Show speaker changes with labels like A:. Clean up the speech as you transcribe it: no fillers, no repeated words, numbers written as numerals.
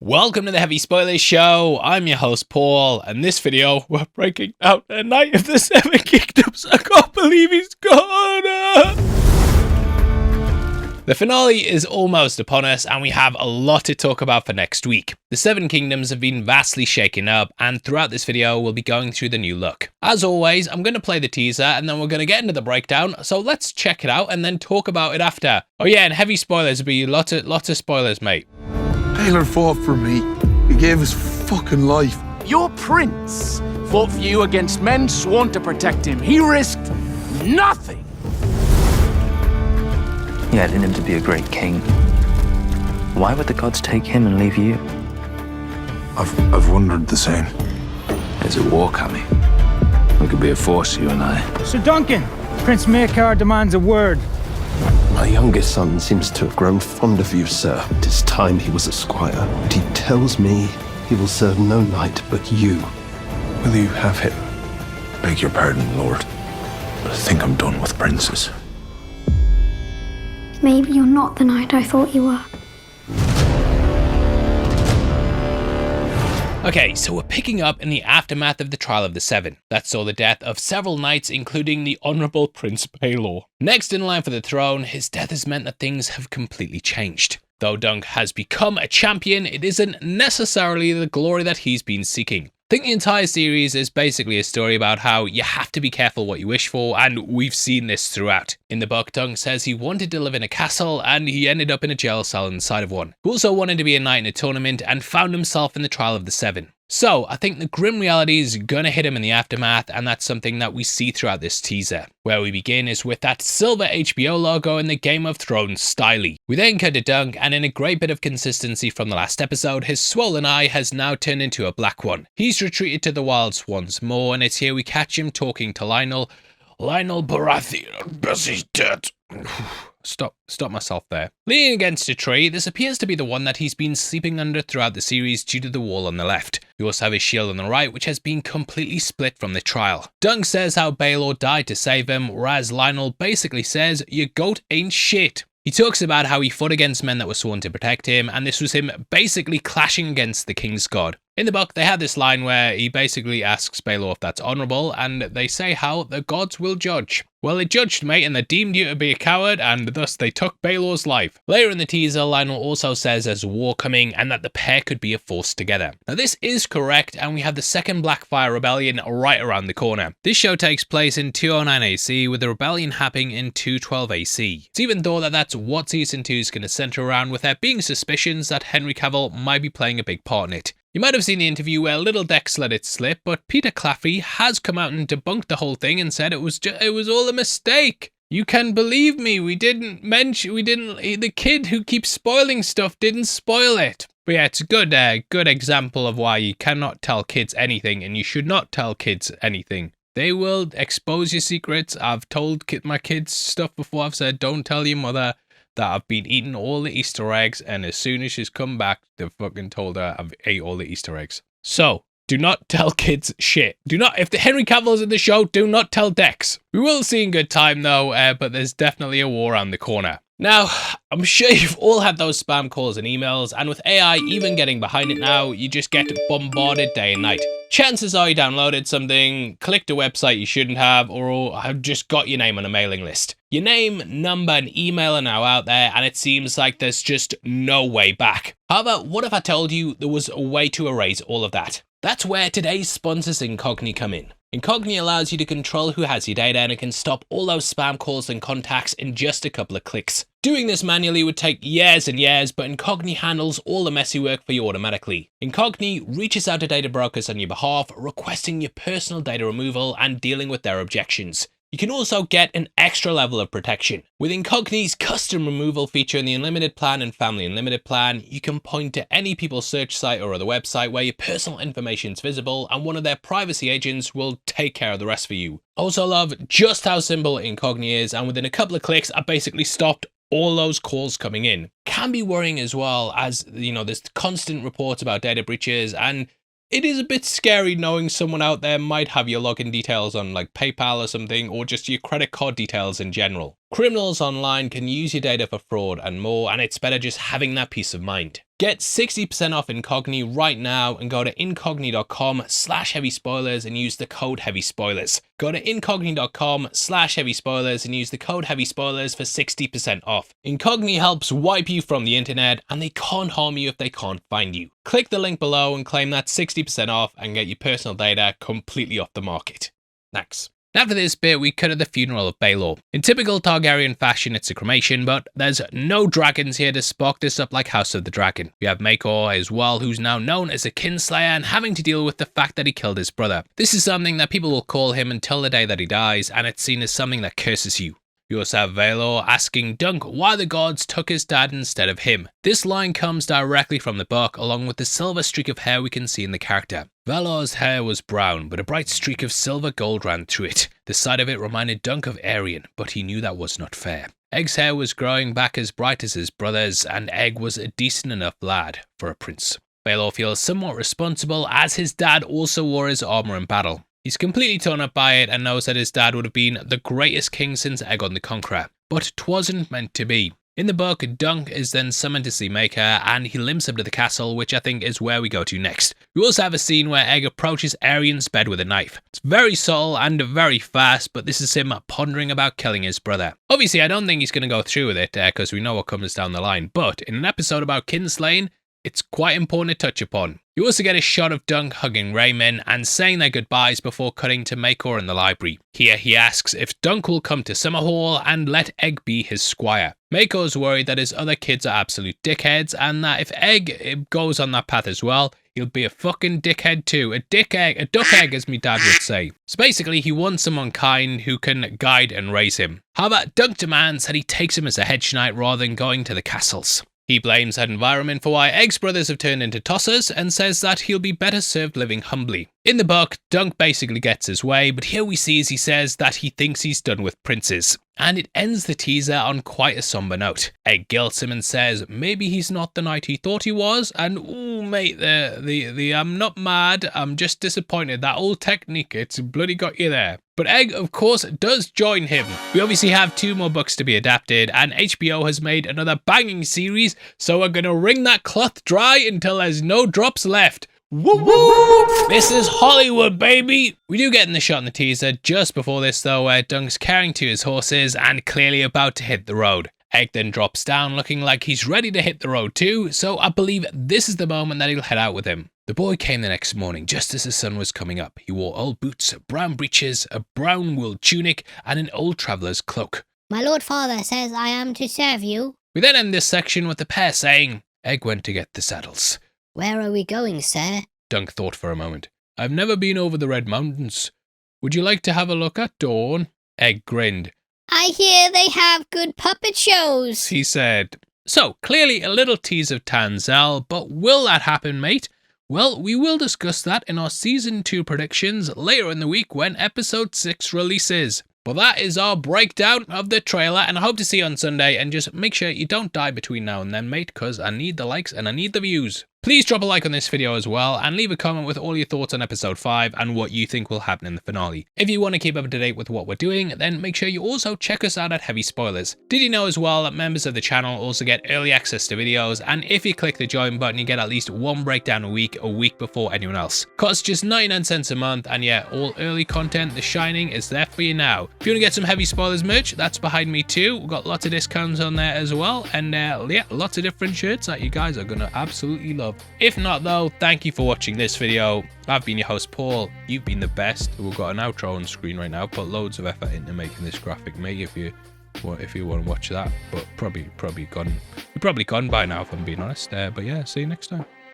A: Welcome to the Heavy Spoilers Show. I'm your host Paul, and this video we're breaking down the Night of the Seven Kingdoms. I can't believe he's gone. The finale is almost upon us, and we have a lot to talk about for next week. The Seven Kingdoms have been vastly shaken up, and throughout this video we'll be going through the new look. As always, I'm going to play the teaser and then we're going to get into the breakdown, so let's check it out and then talk about it after. Oh yeah, and heavy spoilers will be lots of spoilers, mate.
B: Taylor fought for me. He gave his fucking life.
C: Your prince fought for you against men sworn to protect him. He risked nothing.
D: You had in him to be a great king. Why would the gods take him and leave you?
B: I've wondered the same.
E: There's a war coming. We could be a force, you and I.
F: Sir Duncan, Prince Maekar demands a word.
G: My youngest son seems to have grown fond of you, sir. It is time he was a squire. But he tells me he will serve no knight but you.
B: Will you have him? Beg your pardon, Lord, but I think I'm done with princes.
H: Maybe you're not the knight I thought you were.
A: Okay, so we're picking up in the aftermath of the Trial of the Seven. That saw the death of several knights, including the Honourable Prince Baelor. Next in line for the throne, his death has meant that things have completely changed. Though Dunk has become a champion, it isn't necessarily the glory that he's been seeking. I think the entire series is basically a story about how you have to be careful what you wish for, and we've seen this throughout. In the book, Dunk says he wanted to live in a castle, and he ended up in a jail cell inside of one. He also wanted to be a knight in a tournament, and found himself in the Trial of the Seven. So, I think the grim reality is gonna hit him in the aftermath, and that's something that we see throughout this teaser. Where we begin is with that silver HBO logo in the Game of Thrones style. We then cut to Dunk, and in a great bit of consistency from the last episode, his swollen eye has now turned into a black one. He's retreated to the wilds once more, and it's here we catch him talking to Lionel Baratheon, Bessie's dead. Stop myself there. Leaning against a tree, this appears to be the one that he's been sleeping under throughout the series due to the wall on the left. We also have his shield on the right, which has been completely split from the trial. Dunk says how Baelor died to save him, whereas Lionel basically says, your goat ain't shit. He talks about how he fought against men that were sworn to protect him, and this was him basically clashing against the King's God. In the book, they have this line where he basically asks Baelor if that's honourable, and they say how the gods will judge. Well, they judged, mate, and they deemed you to be a coward, and thus they took Baelor's life. Later in the teaser, Lionel also says there's a war coming, and that the pair could be a force together. Now, this is correct, and we have the second Blackfire Rebellion right around the corner. This show takes place in 209 AC, with the rebellion happening in 212 AC. It's even thought that that's what Season 2 is going to centre around, with there being suspicions that Henry Cavill might be playing a big part in it. You might have seen the interview where Little Dex let it slip, but Peter Claffey has come out and debunked the whole thing and said it was all a mistake. You can believe me, the kid who keeps spoiling stuff didn't spoil it. But yeah, it's a good example of why you cannot tell kids anything, and you should not tell kids anything. They will expose your secrets. I've told my kids stuff before. I've said, don't tell your mother that I've been eating all the Easter eggs, and as soon as she's come back, they've fucking told her I've ate all the Easter eggs. So, do not tell kids shit. If the Henry Cavill's in the show, do not tell Dex. We will see in good time though, but there's definitely a war around the corner. Now, I'm sure you've all had those spam calls and emails, and with AI even getting behind it now, you just get bombarded day and night. Chances are you downloaded something, clicked a website you shouldn't have, or have just got your name on a mailing list. Your name, number, and email are now out there, and it seems like there's just no way back. However, what if I told you there was a way to erase all of that? That's where today's sponsors Incogni come in. Incogni allows you to control who has your data, and it can stop all those spam calls and contacts in just a couple of clicks. Doing this manually would take years and years, but Incogni handles all the messy work for you automatically. Incogni reaches out to data brokers on your behalf, requesting your personal data removal and dealing with their objections. You can also get an extra level of protection. With Incogni's custom removal feature in the Unlimited plan and Family Unlimited plan, you can point to any people's search site or other website where your personal information is visible, and one of their privacy agents will take care of the rest for you. Also love just how simple Incogni is, and within a couple of clicks, I basically stopped all those calls coming in. Can be worrying as well, as there's constant reports about data breaches, and it is a bit scary knowing someone out there might have your login details on like PayPal or something, or just your credit card details in general. Criminals online can use your data for fraud and more, and it's better just having that peace of mind. Get 60% off Incogni right now and go to incogni.com/heavy spoilers and use the code heavy spoilers. Go to incogni.com/heavy spoilers and use the code heavy spoilers for 60% off. Incogni helps wipe you from the internet, and they can't harm you if they can't find you. Click the link below and claim that 60% off and get your personal data completely off the market. Thanks. After this bit, we cut to the funeral of Baelor. In typical Targaryen fashion, it's a cremation, but there's no dragons here to spark this up like House of the Dragon. We have Maekor as well, who's now known as a kinslayer and having to deal with the fact that he killed his brother. This is something that people will call him until the day that he dies, and it's seen as something that curses you. We also have Baelor asking Dunk why the gods took his dad instead of him. This line comes directly from the book, along with the silver streak of hair we can see in the character. Baelor's hair was brown, but a bright streak of silver gold ran through it. The side of it reminded Dunk of Aerion, but he knew that was not fair. Egg's hair was growing back as bright as his brother's, and Egg was a decent enough lad for a prince. Baelor feels somewhat responsible, as his dad also wore his armor in battle. He's completely torn up by it and knows that his dad would have been the greatest king since Aegon the Conqueror, but 'twasn't meant to be. In the book, Dunk is then summoned to see Maekor, and he limps up to the castle, which I think is where we go to next. We also have a scene where Egg approaches Aerion's bed with a knife. It's very subtle and very fast, but this is him pondering about killing his brother. Obviously, I don't think he's going to go through with it, because we know what comes down the line, but in an episode about kinslaying, it's quite important to touch upon. You also get a shot of Dunk hugging Rayman and saying their goodbyes before cutting to Maekor in the library. Here he asks if Dunk will come to Summerhall and let Egg be his squire. Maekor's worried that his other kids are absolute dickheads, and that if Egg goes on that path as well, he'll be a fucking dickhead too. A duck egg as me dad would say. So basically he wants someone kind who can guide and raise him. However, Dunk demands that he takes him as a hedge knight rather than going to the castles. He blames that environment for why Egg's brothers have turned into tossers and says that he'll be better served living humbly. In the book, Dunk basically gets his way, but here we see as he says that he thinks he's done with princes. And it ends the teaser on quite a somber note. Egg guilts him and says maybe he's not the knight he thought he was, and ooh mate, the I'm not mad, I'm just disappointed. That old technique, it's bloody got you there. But Egg, of course, does join him. We obviously have 2 more books to be adapted, and HBO has made another banging series, so we're gonna wring that cloth dry until there's no drops left. Woo woo! This is Hollywood, baby! We do get in the shot in the teaser just before this though, where Dunk's carrying 2 his horses and clearly about to hit the road. Egg then drops down looking like he's ready to hit the road too, so I believe this is the moment that he'll head out with him. The boy came the next morning just as the sun was coming up. He wore old boots, brown breeches, a brown wool tunic, and an old traveller's cloak.
I: My lord father says I am to serve you.
A: We then end this section with the pair saying, Egg went to get the saddles.
I: Where are we going, sir?
A: Dunk thought for a moment. I've never been over the Red Mountains. Would you like to have a look at Dorne? Egg grinned.
I: I hear they have good puppet shows,
A: he said. So, clearly a little tease of Tanzell, but will that happen, mate? Well, we will discuss that in our Season 2 predictions later in the week when Episode 6 releases. But that is our breakdown of the trailer, and I hope to see you on Sunday, and just make sure you don't die between now and then, mate, because I need the likes and I need the views. Please drop a like on this video as well, and leave a comment with all your thoughts on episode 5 and what you think will happen in the finale. If you want to keep up to date with what we're doing, then make sure you also check us out at Heavy Spoilers. Did you know as well that members of the channel also get early access to videos, and if you click the join button you get at least 1 breakdown a week before anyone else. Costs just 99 cents a month, and yeah, all early content, The Shining, is there for you now. If you want to get some Heavy Spoilers merch, that's behind me too. We've got lots of discounts on there as well, and yeah, lots of different shirts that you guys are gonna absolutely love. If not though, thank you for watching this video. I've been your host Paul, you've been the best. We've got an outro on screen right now, put loads of effort into making this graphic, mate, if you want to watch that, but probably gone by now if I'm being honest, but yeah, see you next time.